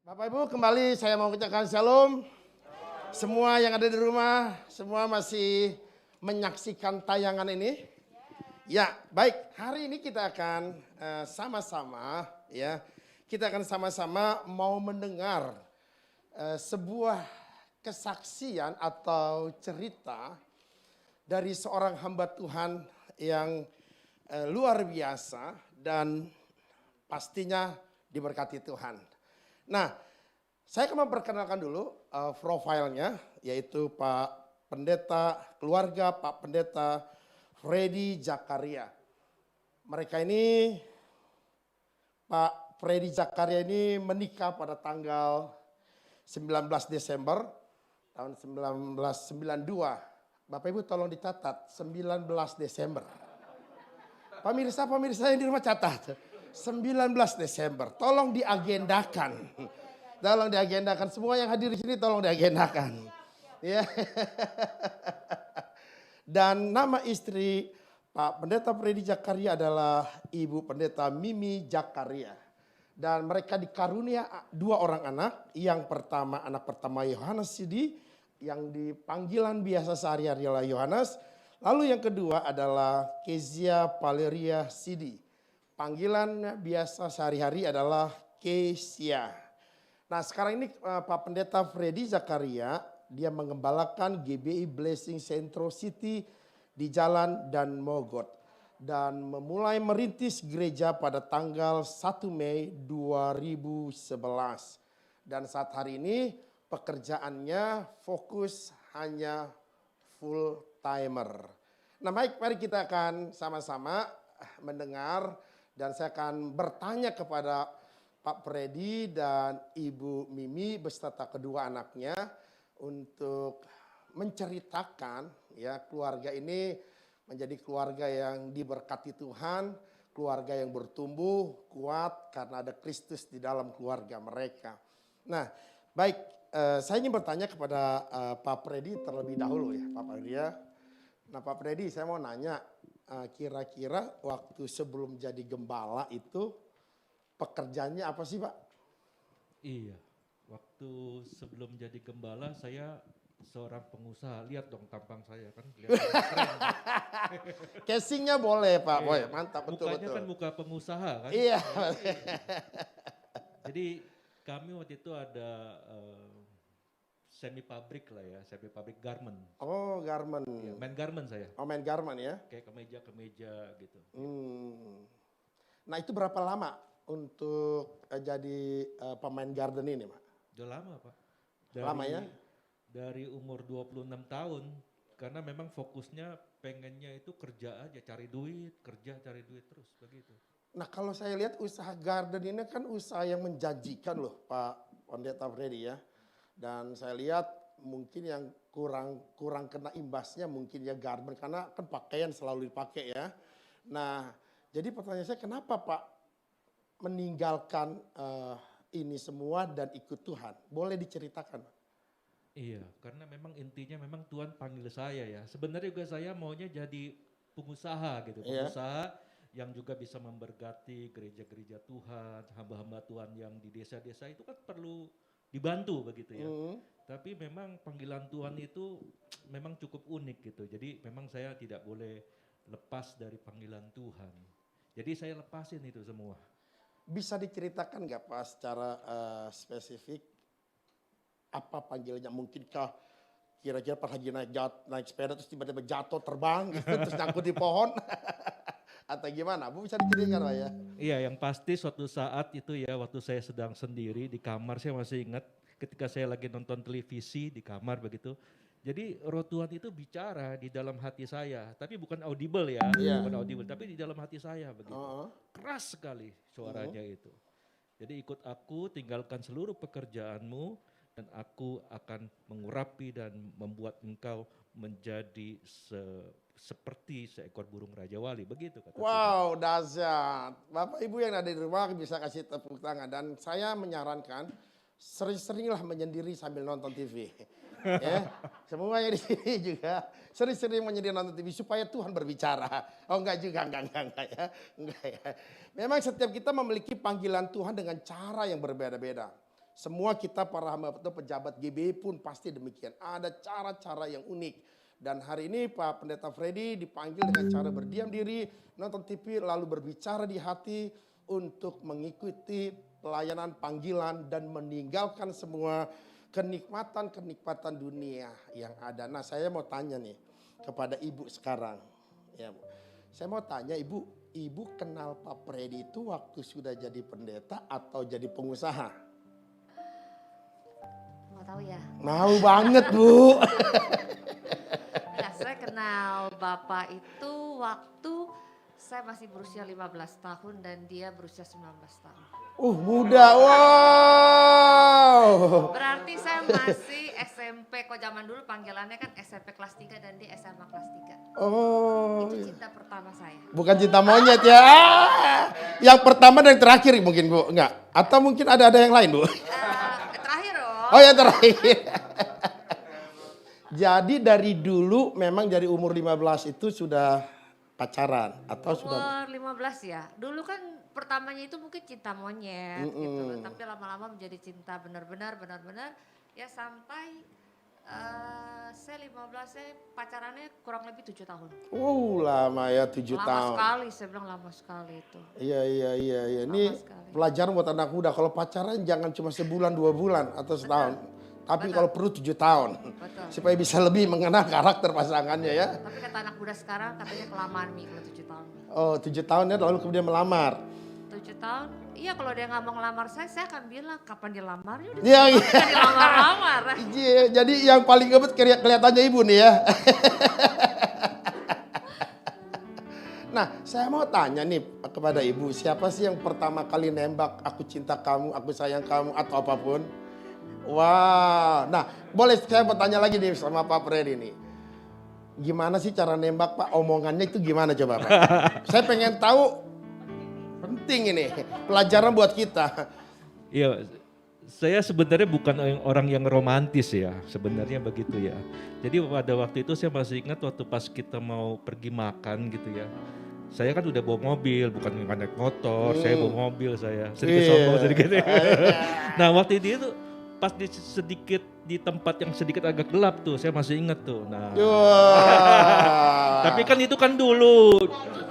Bapak Ibu, kembali saya mau ucapkan shalom. Semua yang ada di rumah, semua masih menyaksikan tayangan ini. Ya, baik. Hari ini kita akan sama-sama kita akan sama-sama mau mendengar sebuah kesaksian atau cerita dari seorang hamba Tuhan yang luar biasa dan pastinya diberkati Tuhan. Nah, saya akan memperkenalkan dulu profilnya, yaitu Pak Pendeta, keluarga Pak Pendeta Freddy Zakaria. Mereka ini, Pak Freddy Zakaria ini menikah pada tanggal 19 Desember tahun 1992. Bapak Ibu tolong dicatat, 19 Desember. Pemirsa yang di rumah catat. 19 Desember, tolong diagendakan. Tolong diagendakan, semua yang hadir di sini tolong diagendakan. Ya. Dan nama istri Pak Pendeta Freddy Zakaria adalah Ibu Pendeta Mimi Zakaria. Dan mereka dikarunia dua orang anak. Yang pertama, anak pertama Yohanes Sidi, yang dipanggilan biasa sehari-hari adalah Yohanes. Lalu yang kedua adalah Kezia Valeria Sidi. Panggilan biasa sehari-hari adalah Kesia. Nah, sekarang ini Pak Pendeta Freddy Zakaria, dia mengembalakan GBI Blessing Central City di Jalan Dan Mogot. Dan memulai merintis gereja pada tanggal 1 Mei 2011. Dan saat hari ini pekerjaannya fokus hanya full timer. Nah, baik, mari kita akan sama-sama mendengar. Dan saya akan bertanya kepada Pak Freddy dan Ibu Mimi beserta kedua anaknya untuk menceritakan ya keluarga ini menjadi keluarga yang diberkati Tuhan, keluarga yang bertumbuh kuat karena ada Kristus di dalam keluarga mereka. Nah, baik, saya ingin bertanya kepada Pak Freddy terlebih dahulu ya, Pak Freddy ya. Nah, Pak Freddy, saya mau nanya. Kira-kira waktu sebelum jadi gembala itu pekerjaannya apa sih, Pak? Iya, waktu sebelum jadi gembala saya seorang pengusaha. Lihat dong tampang saya kan kelihatan keren. Casingnya boleh, Pak. Iya. Boleh, mantap, betul. Mukanya kan muka pengusaha kan. Iya. Jadi kami waktu itu ada semi pabrik lah ya, semi pabrik garment. Oh, garment. Ya, main garment saya. Oh, main garment ya. Kayak kemeja gitu. Nah, itu berapa lama untuk jadi pemain garden ini, Pak? Udah lama, Pak. Lama ya? Dari umur 26 tahun. Karena memang fokusnya pengennya itu kerja aja, cari duit terus begitu. Nah, kalau saya lihat usaha garden ini kan usaha yang menjanjikan loh, Pak Pendeta Freddy ya. Dan saya lihat mungkin yang kurang kena imbasnya mungkin ya garment karena kan pakaian selalu dipakai ya. Nah, jadi pertanyaan saya kenapa Pak meninggalkan ini semua dan ikut Tuhan? Boleh diceritakan? Iya, karena memang intinya memang Tuhan panggil saya ya. Sebenarnya juga saya maunya jadi pengusaha gitu, pengusaha yang juga bisa memberkati gereja-gereja Tuhan, hamba-hamba Tuhan yang di desa-desa itu kan perlu dibantu begitu ya. Tapi memang panggilan Tuhan itu memang cukup unik gitu. Jadi memang saya tidak boleh lepas dari panggilan Tuhan. Jadi saya lepasin itu semua. Bisa diceritakan nggak Pak secara spesifik apa panggilannya? Mungkinkah kira-kira pas lagi naik sepeda terus tiba-tiba jatuh terbang gitu, terus nyangkut di pohon? Atau gimana? Bu bisa diceritakan Pak ya? Iya, yang pasti suatu saat itu ya waktu saya sedang sendiri di kamar, saya masih ingat ketika saya lagi nonton televisi di kamar begitu. Jadi roh Tuhan itu bicara di dalam hati saya, tapi bukan audible ya, bukan audible, tapi di dalam hati saya begitu. Keras sekali suaranya itu. Jadi ikut aku, tinggalkan seluruh pekerjaanmu dan aku akan mengurapi dan membuat engkau menjadi seperti seekor burung Raja Wali, begitu kata Wow, dahsyat. Bapak Ibu yang ada di rumah bisa kasih tepuk tangan. Dan saya menyarankan sering-seringlah menyendiri sambil nonton TV. Ya, semuanya di sini juga sering-sering menyendiri nonton TV supaya Tuhan berbicara. Oh enggak juga, enggak ya. Enggak ya. Memang setiap kita memiliki panggilan Tuhan dengan cara yang berbeda-beda. Semua kita para hamba atau pejabat GBI pun pasti demikian. Ada cara-cara yang unik. Dan hari ini Pak Pendeta Freddy dipanggil dengan cara berdiam diri, nonton TV, lalu berbicara di hati untuk mengikuti pelayanan panggilan dan meninggalkan semua kenikmatan-kenikmatan dunia yang ada. Nah, saya mau tanya nih kepada Ibu sekarang. Ya, Bu. Saya mau tanya Ibu kenal Pak Freddy itu waktu sudah jadi pendeta atau jadi pengusaha? Mau tahu ya? Mau banget, Bu. Nah, saya kenal Bapak itu waktu saya masih berusia 15 tahun dan dia berusia 19 tahun. Muda, wow. Berarti saya masih SMP, kok zaman dulu panggilannya kan SMP kelas 3 dan dia SMA kelas 3. Oh, Itu cinta pertama saya. bukan cinta monyet ya. Yang pertama dan yang terakhir mungkin, Bu. Enggak. Atau mungkin ada yang lain, Bu. Terakhir dong. Oh ya, terakhir. Jadi dari dulu memang dari umur 15 itu sudah pacaran atau sudah? Umur 15 ya. Dulu kan pertamanya itu mungkin cinta monyet gitu loh. Tapi lama-lama menjadi cinta benar-benar ya sampai saya 15, saya pacarannya kurang lebih 7 tahun. Lama ya, 7 Lama tahun. sekali, saya bilang lama sekali itu. Iya. Ini sekali. pelajaran buat anak muda. Kalau pacaran jangan cuma sebulan, 2 bulan atau setahun. Tapi kalau perlu 7 tahun. Betul. Supaya bisa lebih mengenal karakter pasangannya ya. Tapi kata anak muda sekarang katanya kelamaan Mi kalau 7 tahun. Oh, 7 tahun ya lalu kemudian melamar. 7 tahun, iya kalau dia nggak mau ngelamar saya akan bilang kapan dilamar ya udah. Iya. Jangan dilamar-lamar. Iya, jadi yang paling ngebet kelihatannya Ibu nih ya. Nah, saya mau tanya nih kepada Ibu, siapa sih yang pertama kali nembak aku cinta kamu, aku sayang kamu atau apapun? Wah, nah boleh saya bertanya lagi nih sama Pak Freddy nih. Gimana sih cara nembak Pak? Omongannya itu gimana coba Pak? Saya pengen tahu, penting ini, pelajaran buat kita. Iya, saya sebenarnya bukan orang yang romantis ya, sebenarnya begitu ya. Jadi pada waktu itu saya masih ingat waktu pas kita mau pergi makan gitu ya. Saya kan udah bawa mobil, bukan naik motor, saya bawa mobil saya. Sedikit sombong sedikit. Nah waktu itu pas sedikit di tempat yang sedikit agak gelap tuh, saya masih ingat tuh. Nah, tapi kan itu kan dulu.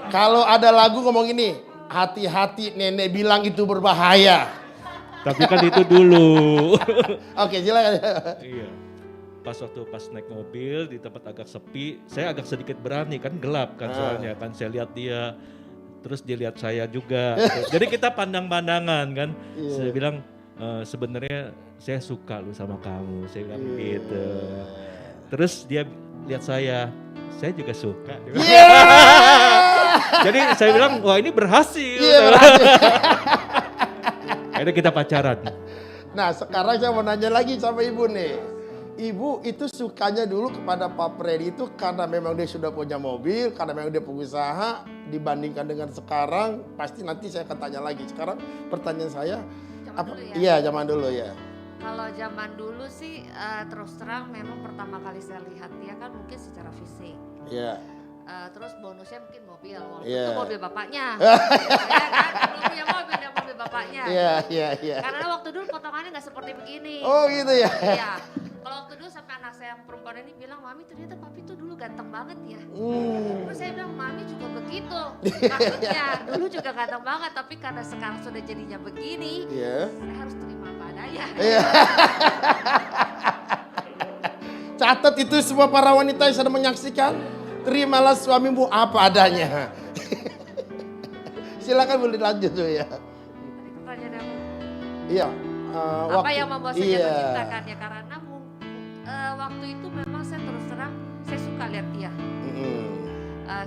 Kalau ada lagu ngomong ini, hati-hati nenek bilang itu berbahaya. Tapi kan itu dulu. Oke, silakan. Iya. Pas naik mobil di tempat agak sepi, saya agak sedikit berani kan gelap kan soalnya kan saya lihat dia, terus dia lihat saya juga. Jadi kita pandang-pandangan kan. Saya bilang sebenarnya saya suka lu sama kamu, saya bilang gitu. Terus dia lihat saya juga suka. Jadi saya bilang wah ini berhasil. Akhirnya kita pacaran. Nah sekarang saya mau nanya lagi sama Ibu nih. Ibu itu sukanya dulu kepada Pak Freddy itu karena memang dia sudah punya mobil, karena memang dia pengusaha, dibandingkan dengan sekarang, pasti nanti saya akan tanya lagi. Sekarang pertanyaan saya, iya zaman dulu ya. Kalau zaman dulu sih terus terang memang pertama kali saya lihat dia kan mungkin secara fisik. Iya. Terus bonusnya mungkin mobil, walaupun Iya. itu mobil bapaknya. Ya kan, belum punya mobil, dia mobil bapaknya. Iya. Karena waktu dulu potongannya nggak seperti begini. Oh gitu ya. Iya. Kalau waktu dulu sampai anak saya yang perempuan ini bilang, Mami ternyata papi tuh dulu ganteng banget ya. Terus saya bilang, Mami juga begitu. Maksudnya dulu juga ganteng banget, tapi karena sekarang sudah jadinya begini, saya harus terima apa adanya. Iya. Catat itu semua para wanita yang sedang menyaksikan. Terimalah suamimu apa adanya. Silakan boleh lanjut tuh ya. Pertanyaannya Iya. apa yang membuat saya jatuh cinta kan ya karena waktu itu memang saya terus terang saya suka lihat dia.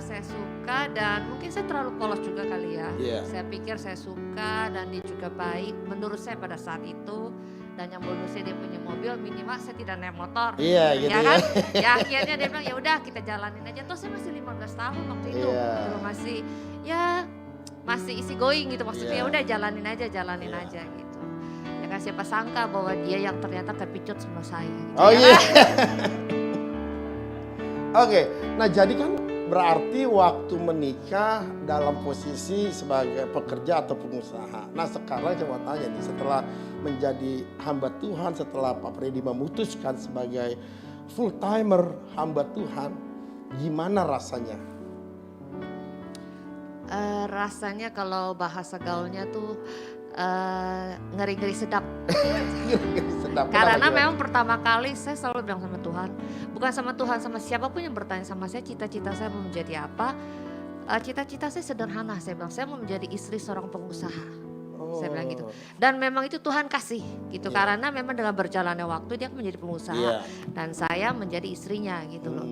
Saya suka dan mungkin saya terlalu polos juga kali ya. Saya pikir saya suka dan dia juga baik menurut saya pada saat itu. Dan yang bonusnya dia punya mobil, minimal saya tidak naik motor. Iya gitu ya kan? Ya akhirnya dia bilang ya udah kita jalanin aja. Toh saya masih 15 tahun waktu itu. Gitu, masih easy going gitu maksudnya. Ya udah jalanin aja gitu. Ya kan siapa sangka bahwa dia yang ternyata kepicut sama saya. Gitu, oh iya. Oke, nah jadi kan Berarti waktu menikah dalam posisi sebagai pekerja atau pengusaha. Nah sekarang saya mau tanya nih, setelah menjadi hamba Tuhan, setelah Pak Freddy memutuskan sebagai full timer hamba Tuhan, gimana rasanya? Rasanya kalau bahasa gaulnya tuh ngeri-ngeri sedap. Sedap. Karena Kenapa, memang pertama kali saya selalu bilang sama Tuhan, bukan sama Tuhan, sama siapapun yang bertanya sama saya cita-cita saya mau menjadi apa. Cita-cita saya sederhana, saya bilang saya mau menjadi istri seorang pengusaha. Saya bilang gitu. Dan memang itu Tuhan kasih gitu, karena memang dengan berjalannya waktu dia menjadi pengusaha dan saya menjadi istrinya gitu loh.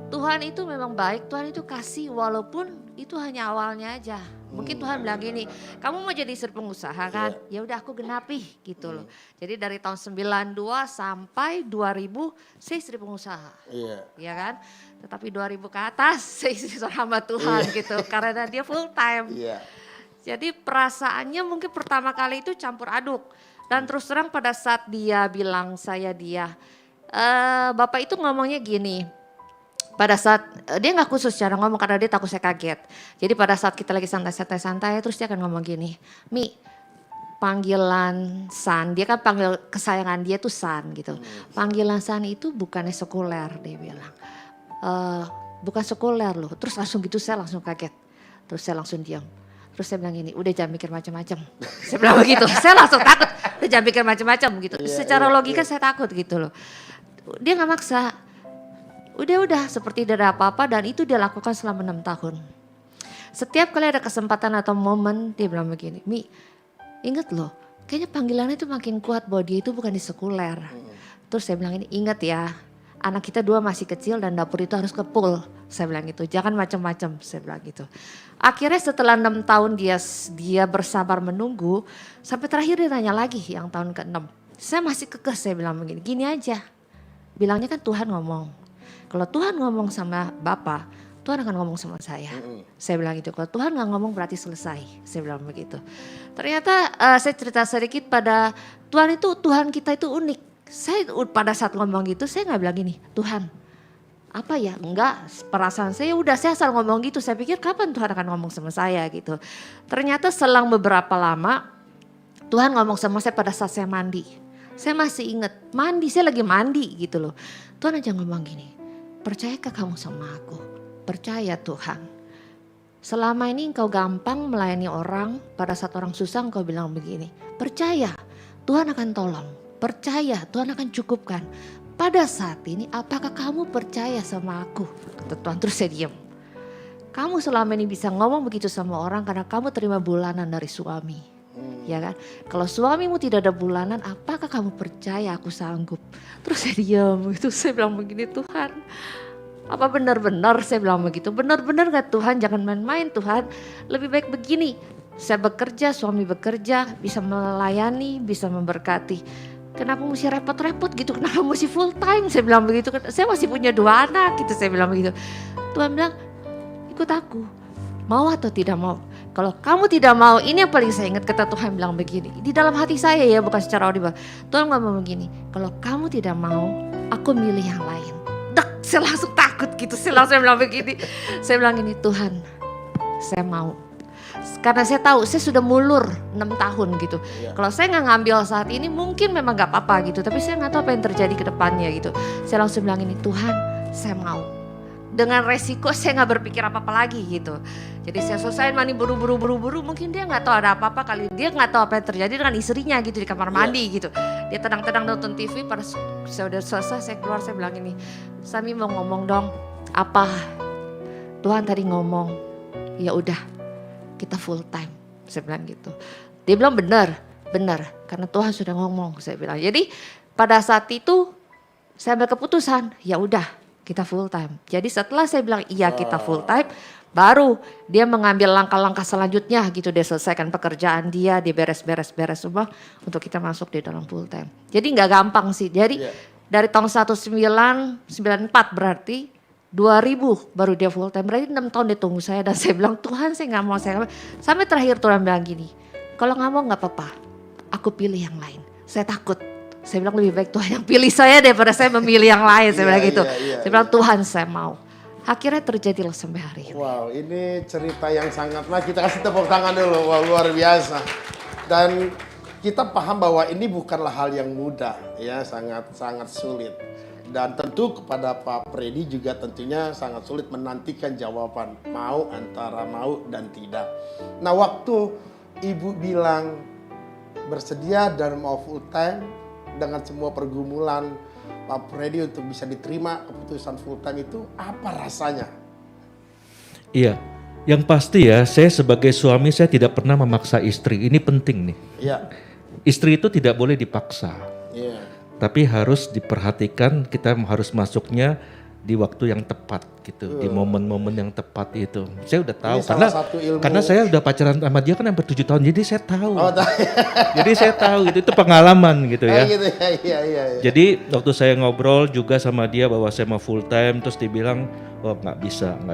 Tuhan itu memang baik, Tuhan itu kasih walaupun itu hanya awalnya aja. Mungkin Tuhan bilang gini, kamu mau jadi istri pengusaha kan? Ya udah aku genapi gitu loh. Jadi dari tahun 92 sampai 2000 saya istri pengusaha. Ya kan? Tetapi 2000 ke atas saya istri seorang hamba Tuhan gitu. Karena dia full time. Jadi perasaannya mungkin pertama kali itu campur aduk. Dan terus terang pada saat dia bilang Bapak itu ngomongnya gini. Pada saat dia nggak khusus cara ngomong karena dia takut saya kaget. Jadi pada saat kita lagi santai-santai terus dia akan ngomong gini, Mi, panggilan San, dia kan panggil kesayangan dia tuh San gitu. Panggilan San itu bukannya sekuler, dia bilang. Bukan sekuler loh. Terus langsung gitu saya langsung kaget. Terus saya langsung diam. Terus saya bilang gini, udah jangan mikir macam-macam. Saya bilang begitu, saya langsung takut. Udah jangan mikir macam-macam gitu. Secara logika saya takut gitu loh. Dia nggak maksa. Udah seperti tidak ada apa-apa dan itu dia lakukan selama 6 tahun. Setiap kali ada kesempatan atau momen dia bilang begini, Mi ingat loh kayaknya panggilannya itu makin kuat bahwa dia itu bukan di sekuler. Terus saya bilang ini ingat ya anak kita 2 masih kecil dan dapur itu harus ke pool. Saya bilang gitu, jangan macam-macam saya bilang gitu. Akhirnya setelah 6 tahun dia bersabar menunggu sampai terakhir dia nanya lagi yang tahun ke-6. Saya masih kekeh saya bilang begini, gini aja bilangnya kan Tuhan ngomong. Kalau Tuhan ngomong sama Bapak, Tuhan akan ngomong sama saya. Saya bilang gitu, kalau Tuhan gak ngomong berarti selesai. Saya bilang begitu. Ternyata saya cerita sedikit pada Tuhan kita itu unik. Saya pada saat ngomong gitu, saya gak bilang gini, Tuhan apa ya? Enggak, perasaan saya udah saya asal ngomong gitu. Saya pikir kapan Tuhan akan ngomong sama saya gitu. Ternyata selang beberapa lama, Tuhan ngomong sama saya pada saat saya mandi. Saya masih ingat, saya lagi mandi gitu loh. Tuhan aja ngomong gini, percayakah kamu sama aku? Percaya Tuhan. Selama ini engkau gampang melayani orang, pada saat orang susah engkau bilang begini, percaya Tuhan akan tolong, percaya Tuhan akan cukupkan. Pada saat ini apakah kamu percaya sama aku? Kata Tuhan, terus saya diam. Kamu selama ini bisa ngomong begitu sama orang karena kamu terima bulanan dari suami. Ya kan? Kalau suamimu tidak ada bulanan, apakah kamu percaya aku sanggup? Terus saya diam, itu saya bilang begini, Tuhan, apa benar-benar saya bilang begitu? Benar-benar gak Tuhan? Jangan main-main Tuhan. Lebih baik begini, saya bekerja, suami bekerja, bisa melayani, bisa memberkati. Kenapa mesti repot-repot gitu? Kenapa mesti full time? Saya bilang begitu. Saya masih punya 2 anak gitu, saya bilang begitu. Tuhan bilang, ikut aku, mau atau tidak mau. Kalau kamu tidak mau, ini yang paling saya ingat kata Tuhan bilang begini. Di dalam hati saya ya, bukan secara audible. Tuhan ngomong begini, kalau kamu tidak mau, aku milih yang lain. Dek, saya langsung takut gitu, saya langsung bilang begini. Saya bilang gini, Tuhan saya mau. Karena saya tahu saya sudah mulur 6 tahun gitu. Kalau saya gak ngambil saat ini mungkin memang gak apa-apa gitu. Tapi saya gak tahu apa yang terjadi ke depannya gitu. Saya langsung bilang ini, Tuhan saya mau. Dengan resiko saya gak berpikir apa-apa lagi gitu. Jadi saya selesai mandi buru-buru, mungkin dia gak tahu ada apa-apa kali. Dia gak tahu apa yang terjadi dengan istrinya gitu di kamar mandi gitu. Dia tenang-tenang nonton TV, pada saya udah selesai saya keluar, saya bilang ini, Sami mau ngomong dong, apa? Tuhan tadi ngomong, ya udah kita full time, saya bilang gitu. Dia bilang benar, karena Tuhan sudah ngomong, saya bilang. Jadi pada saat itu saya ambil keputusan, ya udah kita full time. Jadi setelah saya bilang iya kita full time, baru dia mengambil langkah-langkah selanjutnya gitu. Dia selesaikan pekerjaan dia beres-beres semua untuk kita masuk di dalam full time. Jadi nggak gampang sih. Jadi dari tahun 1994 berarti 2000 baru dia full time. Berarti 6 tahun dia tunggu saya dan saya bilang Tuhan saya nggak mau. Sampai terakhir Tuhan bilang gini, kalau nggak mau nggak apa-apa, aku pilih yang lain. Saya takut. Saya bilang lebih baik Tuhan yang pilih saya daripada saya memilih yang lain. Saya bilang gitu. Saya bilang Tuhan saya mau. Akhirnya terjadilah sampai hari ini. Wow, ini cerita yang sangat, nah kita kasih tepuk tangan dulu, wow, luar biasa. Dan kita paham bahwa ini bukanlah hal yang mudah, ya sangat sulit. Dan tentu kepada Pak Freddy juga tentunya sangat sulit menantikan jawaban antara mau dan tidak. Nah, waktu Ibu bilang bersedia dan mau full time dengan semua pergumulan Pak Freddy untuk bisa diterima keputusan full time itu apa rasanya? Iya, yang pasti ya, saya sebagai suami saya tidak pernah memaksa istri. Ini penting nih. Iya. Istri itu tidak boleh dipaksa. Iya. Tapi harus diperhatikan, kita harus masuknya di waktu yang tepat gitu, di momen-momen yang tepat itu. Saya udah tahu Ini salah satu ilmu. karena saya udah pacaran sama dia kan hampir 7 tahun, jadi saya tahu. Oh, Jadi saya tahu gitu, itu pengalaman gitu ya. gitu ya, iya. Jadi waktu saya ngobrol juga sama dia bahwa saya mau full time, terus dia bilang, oh nggak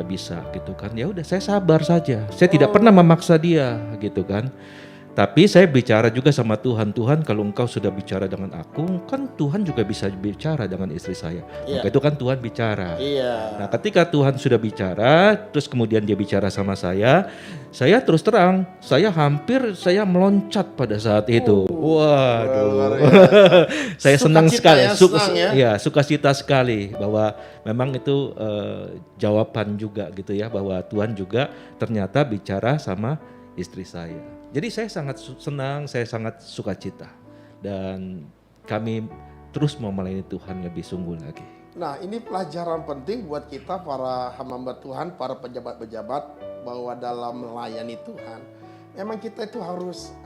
bisa gitu kan. Ya udah saya sabar saja. Saya tidak pernah memaksa dia gitu kan. Tapi saya bicara juga sama Tuhan, Tuhan kalau engkau sudah bicara dengan aku, kan Tuhan juga bisa bicara dengan istri saya. Iya. Maka itu kan Tuhan bicara. Iya. Nah ketika Tuhan sudah bicara, terus kemudian dia bicara sama saya terus terang, saya meloncat pada saat itu. Waduh, saya senang sekali, sukacita sekali bahwa memang itu jawaban juga gitu ya, bahwa Tuhan juga ternyata bicara sama istri saya. Jadi saya sangat senang, saya sangat sukacita dan kami terus mau melayani Tuhan lebih sungguh lagi. Nah, ini pelajaran penting buat kita para hamba Tuhan, para pejabat-pejabat, bahwa dalam melayani Tuhan, memang kita itu harus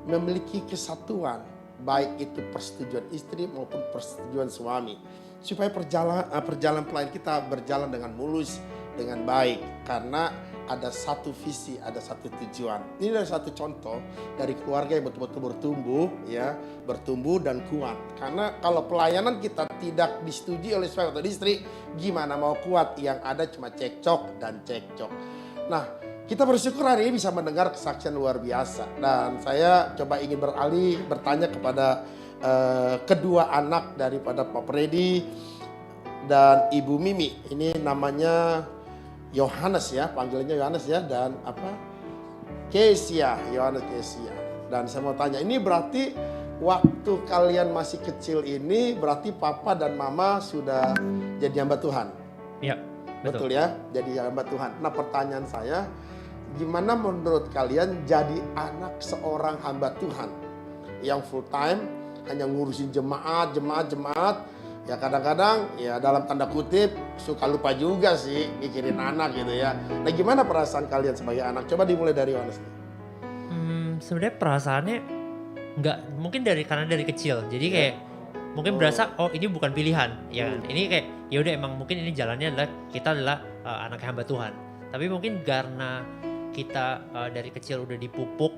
memiliki kesatuan, baik itu persetujuan istri maupun persetujuan suami, supaya perjalanan pelayan kita berjalan dengan mulus, dengan baik, karena ada satu visi, ada satu tujuan. Ini adalah satu contoh dari keluarga yang betul-betul bertumbuh dan kuat. Karena kalau pelayanan kita tidak disetujui oleh suami atau istri, gimana mau kuat? Yang ada cuma cekcok dan cekcok. Nah, kita bersyukur hari ini bisa mendengar kesaksian luar biasa. Dan saya coba ingin bertanya kepada kedua anak daripada Pak Freddy dan Ibu Mimi. Ini namanya Yohanes ya, panggilannya Yohanes ya, dan Yohanes Kesia. Dan saya mau tanya, ini berarti waktu kalian masih kecil ini berarti papa dan mama sudah jadi hamba Tuhan? Iya, betul ya, jadi hamba Tuhan. Nah, pertanyaan saya, gimana menurut kalian jadi anak seorang hamba Tuhan yang full time hanya ngurusin jemaat? Ya kadang-kadang ya dalam tanda kutip suka lupa juga sih mikirin anak gitu ya. Nah, gimana perasaan kalian sebagai anak? Coba dimulai dari Yohanes. Sebenarnya perasaannya mungkin karena dari kecil. Jadi kayak mungkin berasa ini bukan pilihan. Ya ini kayak ya udah emang mungkin ini jalannya adalah kita adalah anak hamba Tuhan. Tapi mungkin karena kita dari kecil udah dipupuk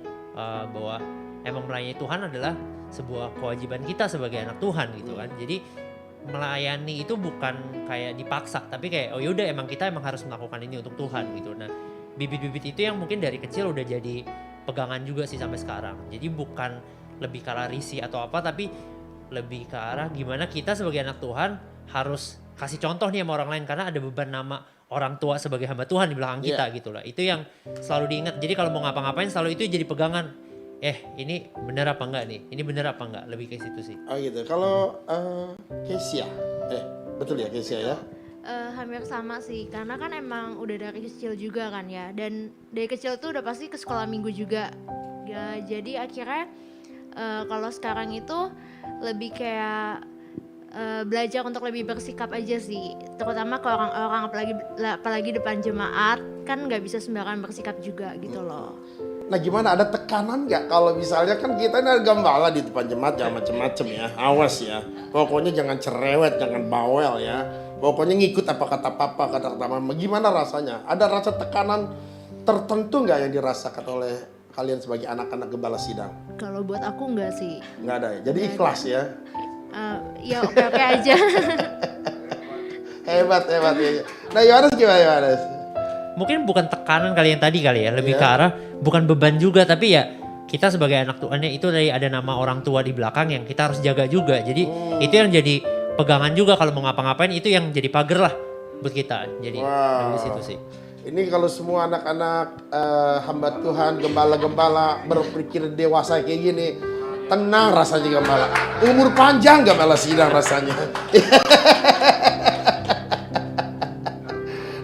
bahwa emang melayani Tuhan adalah sebuah kewajiban kita sebagai anak Tuhan gitu kan. Jadi melayani itu bukan kayak dipaksa, tapi kayak yaudah emang kita harus melakukan ini untuk Tuhan gitu. Nah, bibit-bibit itu yang mungkin dari kecil udah jadi pegangan juga sih sampai sekarang. Jadi bukan lebih ke arah risih atau apa, tapi lebih ke arah gimana kita sebagai anak Tuhan harus kasih contoh nih sama orang lain, karena ada beban nama orang tua sebagai hamba Tuhan di belakang kita gitu lah. Itu yang selalu diingat. Jadi kalau mau ngapa-ngapain selalu itu jadi pegangan. Ini benar apa enggak nih? Ini benar apa enggak? Lebih ke situ sih. Oh gitu. Kalau Kesia, betul ya Kesia ya? Hampir sama sih, karena kan emang udah dari kecil juga kan ya. Dan dari kecil tuh udah pasti ke sekolah minggu juga. Ya, jadi akhirnya kalau sekarang itu lebih kayak belajar untuk lebih bersikap aja sih. Terutama ke orang-orang apalagi depan jemaat, kan nggak bisa sembarangan bersikap juga gitu loh. Nah, gimana, ada tekanan nggak kalau misalnya kan kita ini gembala di depan jemaat, jangan macem-macem ya, awas ya. Pokoknya jangan cerewet, jangan bawel ya. Pokoknya ngikut apa kata papa, kata mama. Gimana rasanya? Ada rasa tekanan tertentu nggak yang dirasakan oleh kalian sebagai anak-anak gembala sidang? Kalau buat aku nggak sih. Nggak ada ya? Jadi ikhlas ya? Ya oke-oke aja. Hebat ya. Nah, Yohanes gimana Yohanes? Mungkin bukan tekanan kali ya, lebih ke arah bukan beban juga, tapi ya kita sebagai anak Tuhan itu dari ada nama orang tua di belakang yang kita harus jaga juga. Jadi itu yang jadi pegangan juga kalau mau ngapa-ngapain, itu yang jadi pagar lah. buat kita. Jadi Wow. dari situ sih. Ini kalau semua anak-anak hamba Tuhan, gembala-gembala berpikir dewasa kayak gini, tenang rasanya gembala. Umur panjang gembala sidang rasanya.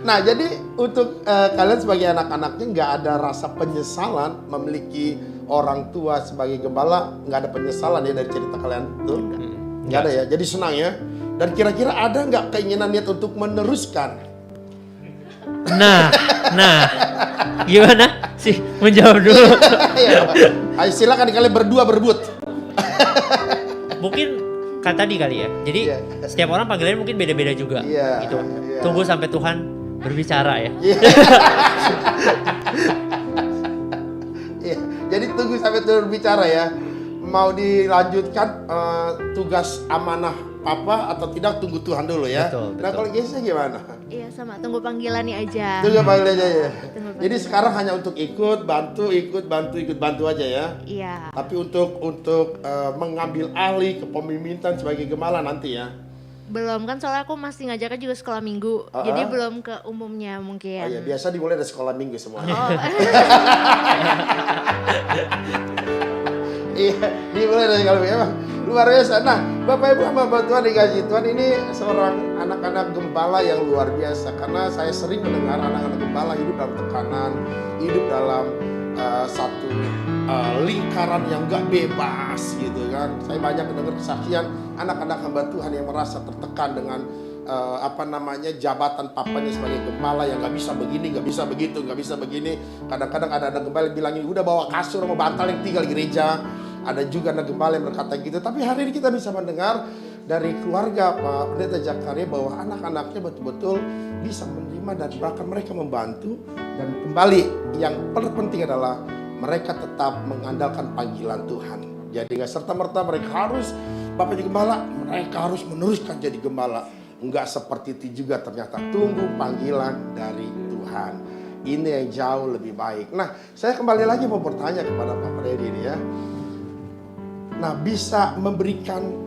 Nah, jadi untuk kalian sebagai anak-anaknya nggak ada rasa penyesalan memiliki orang tua sebagai gembala, nggak ada penyesalan ya dari cerita kalian tuh? Nggak ada ya, jadi senang ya. Dan kira-kira ada nggak keinginan niat untuk meneruskan? Nah, gimana sih menjawab dulu? Ya, ayo silakan kalian berdua berebut. Mungkin kan tadi kali ya. Jadi Iya. setiap orang panggilannya mungkin beda-beda juga. Iya, Gitu. iya. Tunggu sampai Tuhan berbicara ya. Iya, jadi tunggu sampai Tuhan bicara ya. Mau dilanjutkan tugas amanah apa atau tidak, tunggu Tuhan dulu ya. Betul, Nah betul. kalau Geisha gimana? Iya sama, tunggu panggilannya aja. Tunggu panggil aja ya. Tunggu Jadi panggil. sekarang hanya untuk ikut bantu aja ya. Iya. Tapi untuk mengambil alih kepemimpinan sebagai gembala nanti ya. Belum kan, soalnya aku masih ngajarnya juga sekolah minggu. Jadi belum ke umumnya mungkin. Oh ya, biasa dimulai dari sekolah minggu semua. Oh, Iya, dimulai dari sekolah minggu. Emang luar biasa. Nah, Bapak Ibu hamba Tuhan dikasih Tuhan, ini seorang anak-anak gembala yang luar biasa. Karena saya sering mendengar anak-anak gembala hidup dalam tekanan, hidup dalam satu lingkaran yang gak bebas gitu kan. Saya banyak mendengar kesaksian anak-anak hamba Tuhan yang merasa tertekan dengan jabatan papanya sebagai gembala yang nggak bisa begini, nggak bisa begitu, nggak bisa begini. Kadang-kadang ada anak gembala yang bilangin udah bawa kasur sama bantal yang tinggal di gereja. Ada juga anak gembala yang berkata gitu. Tapi hari ini kita bisa mendengar dari keluarga Pak Pendeta Jakaria bahwa anak-anaknya betul-betul bisa menerima dan bahkan mereka membantu. Dan kembali yang terpenting adalah mereka tetap mengandalkan panggilan Tuhan. Jadi nggak serta-merta mereka harus Bapak jadi gembala, mereka harus meneruskan jadi gembala. Enggak seperti itu juga ternyata, tunggu panggilan dari Tuhan. Ini yang jauh lebih baik. Nah, saya kembali lagi mau bertanya kepada Pak Freddy ini ya. Nah, bisa memberikan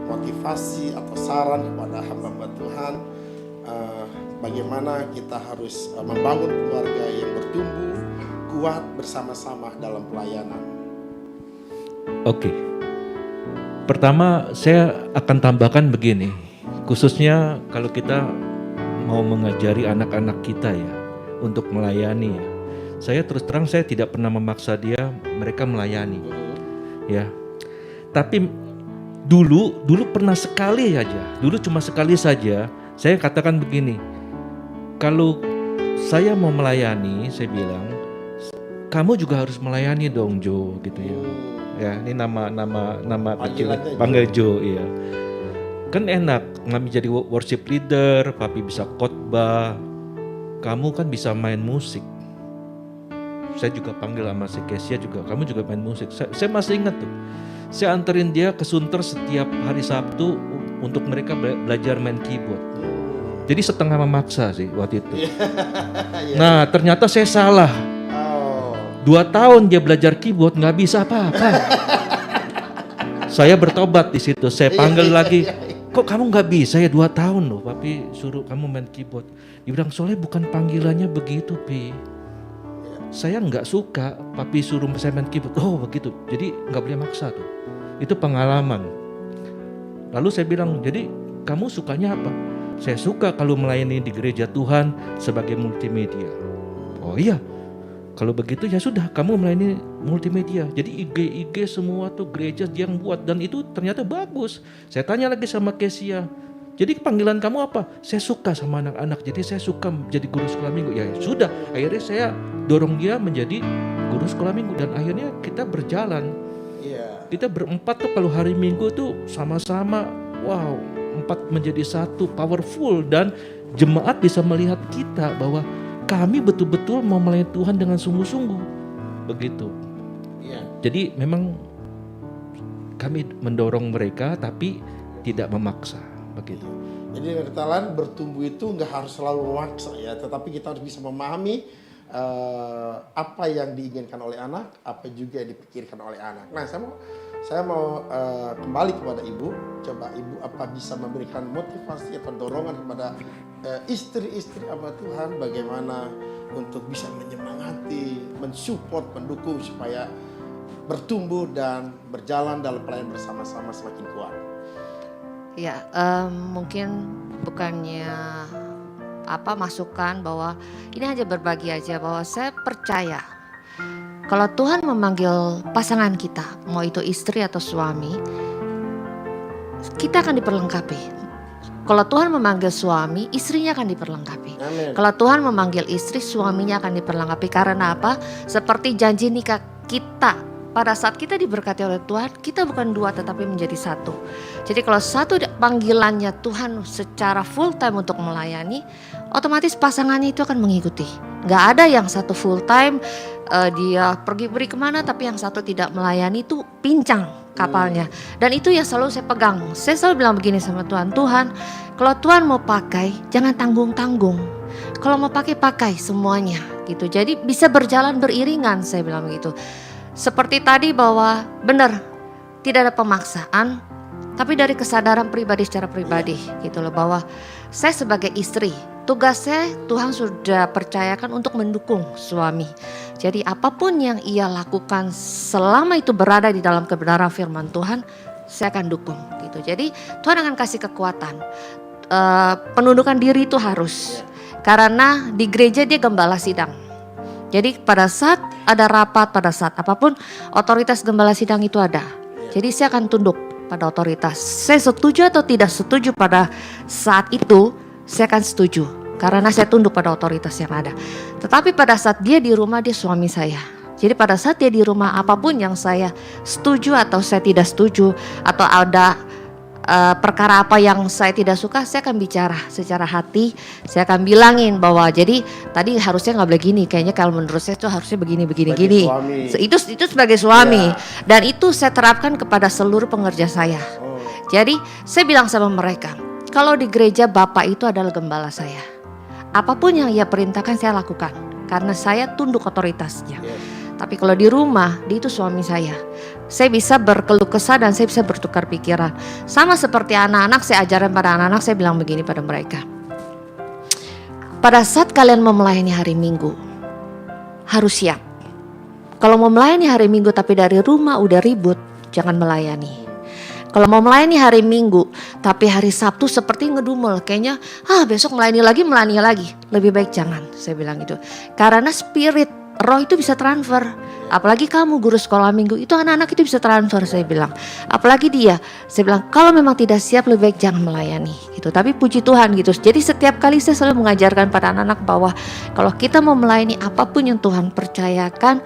motivasi atau saran kepada hamba-hamba Tuhan bagaimana kita harus membangun keluarga yang bertumbuh kuat bersama-sama dalam pelayanan. Oke. Pertama, saya akan tambahkan begini, khususnya kalau kita mau mengajari anak-anak kita ya untuk melayani ya. Saya terus terang saya tidak pernah memaksa mereka melayani, ya. Tapi dulu pernah sekali aja, dulu cuma sekali saja. Saya katakan begini, kalau saya mau melayani, saya bilang, kamu juga harus melayani dong Jo, gitu ya. Ya, ini nama kecil, panggil Jo, iya. Kan enak, Mami jadi worship leader, Papi bisa khotbah, kamu kan bisa main musik. Saya juga panggil sama si Kesia juga, kamu juga main musik. Saya masih ingat tuh, saya anterin dia ke Sunter setiap hari Sabtu untuk mereka belajar main keyboard. Jadi setengah memaksa sih waktu itu. Nah ternyata saya salah. 2 tahun dia belajar keyboard nggak bisa apa-apa. Saya bertobat di situ. Saya panggil lagi. Kok kamu nggak bisa ya 2 tahun loh. Papi suruh kamu main keyboard. Dia bilang soalnya bukan panggilannya begitu Pi. Saya nggak suka Papi suruh saya main keyboard. Oh begitu. Jadi nggak boleh maksa tuh. Itu pengalaman. Lalu saya bilang jadi kamu sukanya apa? Saya suka kalau melayani di gereja Tuhan sebagai multimedia. Oh iya. Kalau begitu ya sudah, kamu melayani multimedia. Jadi IG semua tuh gereja dia yang buat dan itu ternyata bagus. Saya tanya lagi sama Kesia, jadi panggilan kamu apa? Saya suka sama anak-anak, jadi saya suka jadi guru sekolah minggu. Ya sudah, akhirnya saya dorong dia menjadi guru sekolah minggu dan akhirnya kita berjalan. Kita berempat tuh kalau hari Minggu tuh sama-sama, wow, 4 menjadi 1, powerful, dan jemaat bisa melihat kita bahwa kami betul-betul mau melayani Tuhan dengan sungguh-sungguh, begitu. Jadi memang kami mendorong mereka, tapi tidak memaksa, begitu. Jadi dengan kata lain bertumbuh itu nggak harus selalu memaksa ya, tetapi kita harus bisa memahami apa yang diinginkan oleh anak, apa juga yang dipikirkan oleh anak. Nah, saya mau kembali kepada Ibu. Coba Ibu apa bisa memberikan motivasi atau dorongan kepada istri-istri hamba Tuhan bagaimana untuk bisa menyemangati, mensupport, mendukung supaya bertumbuh dan berjalan dalam pelayanan bersama-sama semakin kuat. Ya, mungkin bukannya masukan bahwa ini hanya berbagi aja bahwa saya percaya kalau Tuhan memanggil pasangan kita, mau itu istri atau suami, kita akan diperlengkapi. Kalau Tuhan memanggil suami, istrinya akan diperlengkapi. Amin. Kalau Tuhan memanggil istri, suaminya akan diperlengkapi. Karena apa? Seperti janji nikah kita, pada saat kita diberkati oleh Tuhan, kita bukan dua tetapi menjadi satu. Jadi kalau satu panggilannya Tuhan secara full time untuk melayani, otomatis pasangannya itu akan mengikuti. Gak ada yang satu full time dia pergi kemana tapi yang satu tidak melayani, itu pincang kapalnya. Dan itu yang selalu saya pegang. Saya selalu bilang begini sama Tuhan, Tuhan kalau Tuhan mau pakai jangan tanggung-tanggung. Kalau mau pakai semuanya gitu. Jadi bisa berjalan beriringan, saya bilang begitu. Seperti tadi bahwa benar tidak ada pemaksaan, tapi dari kesadaran pribadi secara pribadi gitu loh, bahwa saya sebagai istri, tugasnya Tuhan sudah percayakan untuk mendukung suami. Jadi apapun yang ia lakukan selama itu berada di dalam kebenaran firman Tuhan, saya akan dukung gitu. Jadi Tuhan akan kasih kekuatan. Penundukan diri itu harus, karena di gereja dia gembala sidang. Jadi pada saat ada rapat, pada saat apapun, otoritas gembala sidang itu ada. Jadi saya akan tunduk pada otoritas. Saya setuju atau tidak setuju pada saat itu, saya akan setuju. Karena saya tunduk pada otoritas yang ada. Tetapi pada saat dia di rumah, dia suami saya. Jadi pada saat dia di rumah, apapun yang saya setuju atau saya tidak setuju, atau ada perkara apa yang saya tidak suka, saya akan bicara secara hati. Saya akan bilangin bahwa jadi tadi harusnya nggak boleh gini, kayaknya kalau menurut saya itu harusnya begini. Itu sebagai suami. Dan itu saya terapkan kepada seluruh pengerja saya. Jadi saya bilang sama mereka, kalau di gereja Bapak itu adalah gembala saya. Apapun yang ia perintahkan saya lakukan, karena saya tunduk otoritasnya. Tapi kalau di rumah, dia itu suami saya. Saya bisa berkeluh kesah dan saya bisa bertukar pikiran. Sama seperti anak-anak, saya ajarkan pada anak-anak, saya bilang begini pada mereka. Pada saat kalian mau melayani hari Minggu, harus siap. Kalau mau melayani hari Minggu tapi dari rumah udah ribut, jangan melayani. Kalau mau melayani hari Minggu tapi hari Sabtu seperti ngedumel, kayaknya besok melayani lagi, lebih baik jangan, saya bilang gitu. Karena spirit roh itu bisa transfer. Apalagi kamu guru sekolah minggu, itu anak-anak itu bisa transfer, saya bilang. Apalagi dia, saya bilang kalau memang tidak siap lebih baik jangan melayani gitu. Tapi puji Tuhan gitu. Jadi setiap kali saya selalu mengajarkan pada anak-anak bahwa kalau kita mau melayani apapun yang Tuhan percayakan,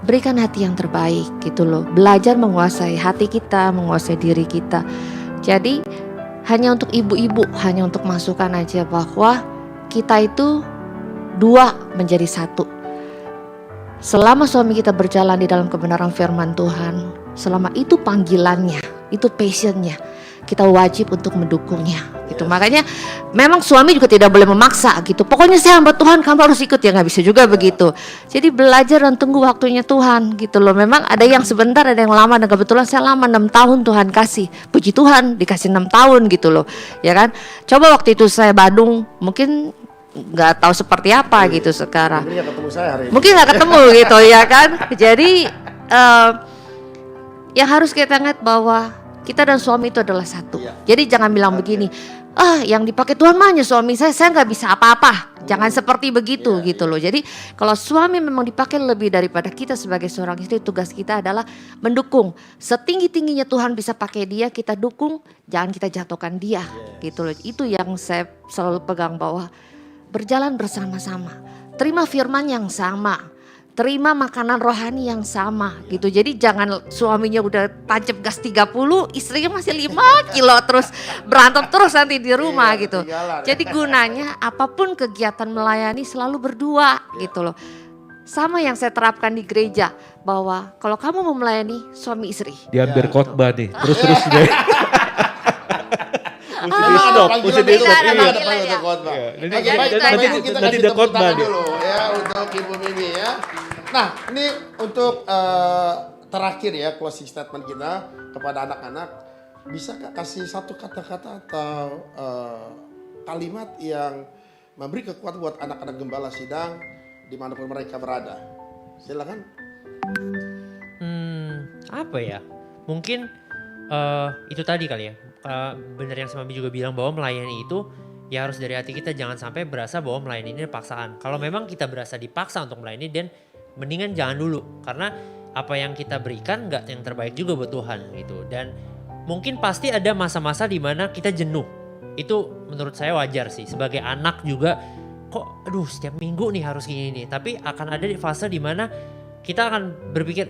berikan hati yang terbaik gitu loh. Belajar menguasai hati kita, menguasai diri kita. Jadi hanya untuk ibu-ibu, hanya untuk masukan aja bahwa kita itu dua menjadi satu. Selama suami kita berjalan di dalam kebenaran firman Tuhan, selama itu panggilannya, itu passionnya, kita wajib untuk mendukungnya gitu. Makanya memang suami juga tidak boleh memaksa gitu. Pokoknya saya hamba Tuhan, kamu harus ikut, ya nggak bisa juga begitu. Jadi belajar dan tunggu waktunya Tuhan gitu loh. Memang ada yang sebentar, ada yang lama, dan kebetulan saya lama 6 tahun Tuhan kasih. Puji Tuhan dikasih 6 tahun gitu loh, ya kan. Coba waktu itu saya Badung, mungkin nggak tahu seperti apa gitu sekarang. Mungkin nggak ketemu gitu ya kan. Jadi yang harus kita ingat bahwa kita dan suami itu adalah satu. Jadi jangan bilang begini, yang dipakai Tuhan mahnya suami saya nggak bisa apa-apa. Jangan seperti begitu gitu loh. Jadi kalau suami memang dipakai lebih daripada kita sebagai seorang istri, tugas kita adalah mendukung. Setinggi-tingginya Tuhan bisa pakai dia, kita dukung, jangan kita jatuhkan dia gitu loh. Itu yang saya selalu pegang, bahwa berjalan bersama-sama, terima firman yang sama, terima makanan rohani yang sama gitu. Jadi jangan suaminya udah tancap gas 30, istrinya masih 5 kilo terus berantem terus nanti di rumah gitu. Jadi gunanya apapun kegiatan melayani selalu berdua gitu loh. Sama yang saya terapkan di gereja, bahwa kalau kamu mau melayani suami istri. Diambil khotbah nih, terus deh. Mesti di Memang ada stop, panggilan mesti di untuk stop. ada Iya, Iya. ada panggilan panggilan ya. untuk khotbah. Iya, Oke, nanti- baik nanti Bapak Ibu lanjut. kita nanti kasih ada tepuk khotbah tangan nih. dulu ya untuk Ibu Mimi ya. Nah, ini untuk terakhir ya closing statement kita kepada anak-anak. Bisa Kak kasih satu kata-kata atau kalimat yang memberi kekuatan buat anak-anak gembala sidang dimanapun mereka berada. Silakan. Apa ya? Mungkin itu tadi kali ya. Bener yang Mami juga bilang bahwa melayani itu ya harus dari hati kita, jangan sampai berasa bahwa melayani ini paksaan. Kalau memang kita berasa dipaksa untuk melayani, dan mendingan jangan dulu, karena apa yang kita berikan nggak yang terbaik juga buat Tuhan gitu. Dan mungkin pasti ada masa-masa di mana kita jenuh. Itu menurut saya wajar sih. Sebagai anak juga kok aduh setiap minggu nih harus gini nih. Tapi akan ada di fase di mana kita akan berpikir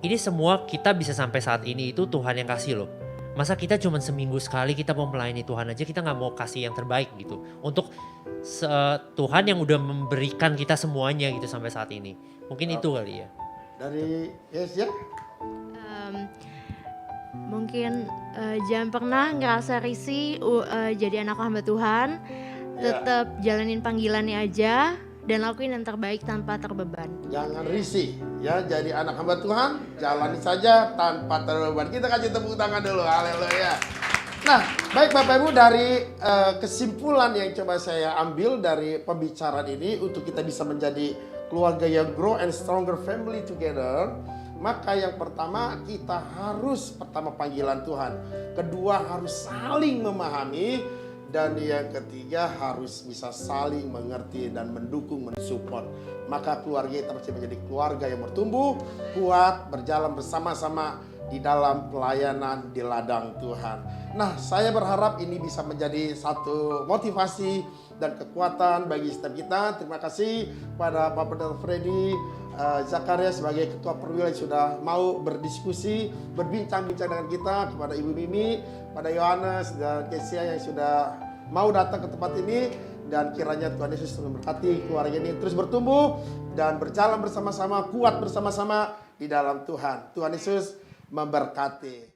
ini semua kita bisa sampai saat ini itu Tuhan yang kasih loh. Masa kita cuma seminggu sekali kita mau melayani Tuhan aja, kita nggak mau kasih yang terbaik gitu. Untuk Tuhan yang udah memberikan kita semuanya gitu sampai saat ini. Mungkin itu kali ya. Dari Yes ya. Mungkin jangan pernah ngerasa risih jadi anak hamba Tuhan. Tetap jalanin panggilannya aja dan lakuin yang terbaik tanpa terbeban. Jangan risih ya, jadi anak hamba Tuhan, jalani saja tanpa terbeban. Kita kasih tepuk tangan dulu, haleluya. Nah, baik Bapak Ibu, dari kesimpulan yang coba saya ambil dari pembicaraan ini untuk kita bisa menjadi keluarga yang grow and stronger family together, maka yang pertama kita harus pertama panggilan Tuhan, kedua harus saling memahami, dan yang ketiga harus bisa saling mengerti dan mendukung, mensupport. Maka keluarga kita pasti menjadi keluarga yang bertumbuh, kuat, berjalan bersama-sama di dalam pelayanan di ladang Tuhan. Nah, saya berharap ini bisa menjadi satu motivasi dan kekuatan bagi setiap kita. Terima kasih pada Pak Pendeta Freddy Zakaria sebagai Ketua Perwira yang sudah mau berdiskusi, berbincang-bincang dengan kita, kepada Ibu Mimi, pada Yohanes dan Kesia yang sudah mau datang ke tempat ini, dan kiranya Tuhan Yesus memberkati keluarga ini terus bertumbuh dan berjalan bersama-sama, kuat bersama-sama di dalam Tuhan. Tuhan Yesus memberkati.